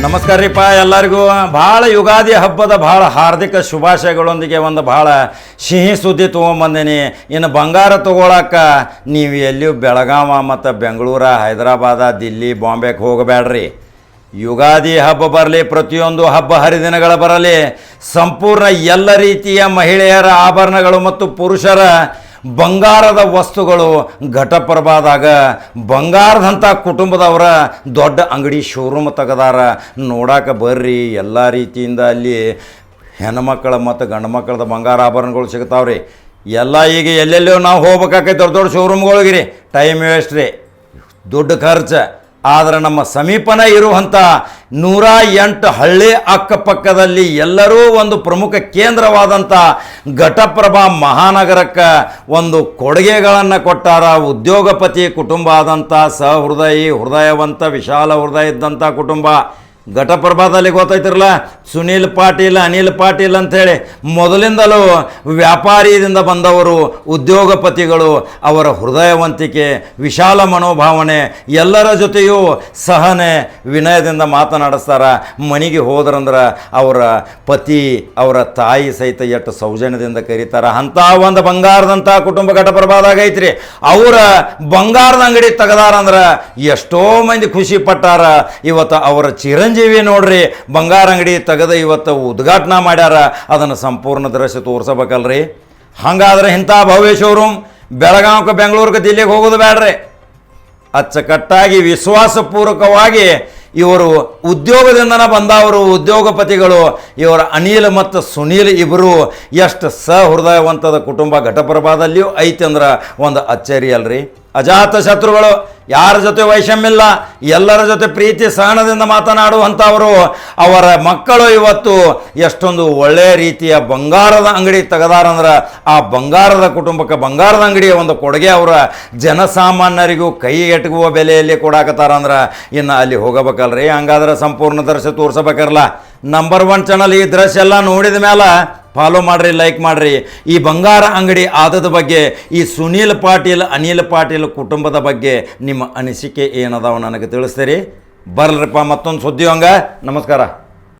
ನಮಸ್ಕಾರ ರೀಪ ಎಲ್ಲರಿಗೂ. ಭಾಳ ಯುಗಾದಿ ಹಬ್ಬದ ಭಾಳ ಹಾರ್ದಿಕ ಶುಭಾಶಯಗಳೊಂದಿಗೆ ಒಂದು ಭಾಳ ಸಿಹಿ ಸುದ್ದಿ ತೊಗೊಂಬಂದೀನಿ. ಇನ್ನು ಬಂಗಾರ ತೊಗೊಳಕ್ಕೆ ನೀವು ಎಲ್ಲಿಯೂ ಬೆಳಗಾವ ಮತ್ತು ಬೆಂಗಳೂರು, ಹೈದರಾಬಾದ, ದಿಲ್ಲಿ, ಬಾಂಬೆಗೆ ಹೋಗಬೇಡ್ರಿ. ಯುಗಾದಿ ಹಬ್ಬ ಬರಲಿ, ಪ್ರತಿಯೊಂದು ಹಬ್ಬ ಹರಿದಿನಗಳು ಬರಲಿ, ಸಂಪೂರ್ಣ ಎಲ್ಲ ರೀತಿಯ ಮಹಿಳೆಯರ ಆಭರಣಗಳು ಮತ್ತು ಪುರುಷರ ಬಂಗಾರದ ವಸ್ತುಗಳು ಘಟಪ್ರಭಾದಾಗ ಬಂಗಾರದಂಥ ಕುಟುಂಬದವರ ದೊಡ್ಡ ಅಂಗಡಿ ಶೋರೂಮ್ ತೆಗೆದಾರ. ನೋಡಕ್ಕೆ ಬರ್ರಿ. ಎಲ್ಲ ರೀತಿಯಿಂದ ಅಲ್ಲಿ ಹೆಣ್ಮಕ್ಳ ಮತ್ತು ಗಂಡು ಮಕ್ಕಳದ ಬಂಗಾರ ಆಭರಣಗಳು ಸಿಗ್ತಾವ್ರಿ. ಎಲ್ಲ ಈಗ ಎಲ್ಲೆಲ್ಲೋ ನಾವು ಹೋಗ್ಬೇಕಾಕೈತೆ ದೊಡ್ಡ ದೊಡ್ಡ ಶೋರೂಮ್ಗಳಿಗಿರಿ. ಟೈಮ್ ವೇಸ್ಟ್ ರೀ, ದುಡ್ಡು ಖರ್ಚು. ಆದರೆ ನಮ್ಮ ಸಮೀಪನೇ ಇರುವಂಥ 108 ಹಳ್ಳಿ ಅಕ್ಕಪಕ್ಕದಲ್ಲಿ ಎಲ್ಲರೂ ಒಂದು ಪ್ರಮುಖ ಕೇಂದ್ರವಾದಂಥ ಘಟಪ್ರಭಾ ಮಹಾನಗರಕ್ಕೆ ಒಂದು ಕೊಡುಗೆಗಳನ್ನು ಕೊಟ್ಟಾರ. ಉದ್ಯೋಗಪತಿ ಕುಟುಂಬ ಆದಂಥ ಹೃದಯವಂತ ವಿಶಾಲ ಹೃದಯ ಇದ್ದಂಥ ಕುಟುಂಬ ಘಟಪ್ರಭಾದಲ್ಲಿ. ಗೊತ್ತೈತಿರಲ್ಲ, ಸುನೀಲ್ ಪಾಟೀಲ್, ಅನಿಲ್ ಪಾಟೀಲ್ ಅಂಥೇಳಿ ಮೊದಲಿಂದಲೂ ವ್ಯಾಪಾರಿಯಿಂದ ಬಂದವರು, ಉದ್ಯೋಗಪತಿಗಳು. ಅವರ ಹೃದಯವಂತಿಕೆ, ವಿಶಾಲ ಮನೋಭಾವನೆ, ಎಲ್ಲರ ಜೊತೆಯೂ ಸಹನೆ, ವಿನಯದಿಂದ ಮಾತನಾಡಿಸ್ತಾರ. ಮನೆಗೆ ಹೋದ್ರಂದ್ರೆ ಅವರ ಪತಿ, ಅವರ ತಾಯಿ ಸಹಿತ ಎಷ್ಟು ಸೌಜನ್ಯದಿಂದ ಕರೀತಾರೆ. ಅಂಥ ಒಂದು ಬಂಗಾರದಂಥ ಕುಟುಂಬ ಘಟಪ್ರಭಾದಾಗ ಐತ್ರಿ. ಅವರ ಬಂಗಾರದ ಅಂಗಡಿ ತೆಗೆದಾರಂದ್ರೆ ಎಷ್ಟೋ ಮಂದಿ ಖುಷಿ ಪಟ್ಟಾರ. ಇವತ್ತು ಅವರ ಚಿರಂಜೀವಿ ನೋಡ್ರಿ ಬಂಗಾರ ಅಂಗಡಿ ತೆಗೆದು ಇವತ್ತು ಉದ್ಘಾಟನಾ ಮಾಡ್ಯಾರ. ಅದನ್ನು ಸಂಪೂರ್ಣ ದೃಶ್ಯ ತೋರಿಸಬೇಕಲ್ರಿ. ಹಾಗಾದ್ರೆ ಇಂಥ ಭವ್ಯ ಶೋರೂಮ್ ಬೆಳಗಾವಕ್ಕೆ, ಬೆಂಗಳೂರಿಗೆ, ದಿಲ್ಲಿಗೆ ಹೋಗೋದು ಬೇಡ್ರಿ. ಅಚ್ಚುಕಟ್ಟಾಗಿ ವಿಶ್ವಾಸಪೂರ್ವಕವಾಗಿ ಇವರು ಉದ್ಯೋಗದಿಂದನೇ ಬಂದವರು, ಉದ್ಯೋಗಪತಿಗಳು. ಇವರ ಅನಿಲ್ ಮತ್ತು ಸುನೀಲ್ ಇಬ್ಬರು ಎಷ್ಟು ಸಹೃದಯವಂತದ ಕುಟುಂಬ ಘಟಪ್ರಭಾದಲ್ಲಿಯೂ ಐತಿ ಅಂದ್ರೆ ಒಂದು ಅಚ್ಚರಿ ಅಲ್ರಿ. ಅಜಾತ ಶತ್ರುಗಳು, ಯಾರ ಜೊತೆ ವೈಷಮ್ಯಿಲ್ಲ, ಎಲ್ಲರ ಜೊತೆ ಪ್ರೀತಿ ಸಹನದಿಂದ ಮಾತನಾಡುವಂಥವರು. ಅವರ ಮಕ್ಕಳು ಇವತ್ತು ಎಷ್ಟೊಂದು ಒಳ್ಳೆಯ ರೀತಿಯ ಬಂಗಾರದ ಅಂಗಡಿ ತೆಗೆದಾರಂದ್ರೆ ಆ ಬಂಗಾರದ ಕುಟುಂಬಕ್ಕೆ ಬಂಗಾರದ ಅಂಗಡಿಯ ಒಂದು ಕೊಡುಗೆ ಅವರ ಜನಸಾಮಾನ್ಯರಿಗೂ ಕೈ ಎಟಗುವ ಬೆಲೆಯಲ್ಲಿ ಕೊಡಾಕತ್ತಾರಂದ್ರೆ ಇನ್ನು ಅಲ್ಲಿ ಹೋಗಬೇಕಲ್ರಿ. ಹಂಗಾದ್ರೆ ಸಂಪೂರ್ಣ ದೃಶ್ಯ ತೋರಿಸಬೇಕಲ್ಲ. ನಂಬರ್ 1 ಚಾನಲ್ ಈ ದೃಶ್ಯ ಎಲ್ಲ ನೋಡಿದ ಮೇಲೆ ಫಾಲೋ ಮಾಡಿರಿ, ಲೈಕ್ ಮಾಡಿರಿ. ಈ ಬಂಗಾರ ಅಂಗಡಿ ಆದದ ಬಗ್ಗೆ, ಈ ಸುನೀಲ್ ಪಾಟೀಲ್, ಅನಿಲ್ ಪಾಟೀಲ್ ಕುಟುಂಬದ ಬಗ್ಗೆ ನಿಮ್ಮ ಅನಿಸಿಕೆ ಏನದಾವ ನನಗೆ ತಿಳಿಸ್ತೀರಿ. ಬರ್ಲ್ರಿಪ್ಪ ಮತ್ತೊಂದು ಸುದ್ದಿ ಹಂಗ. ನಮಸ್ಕಾರ.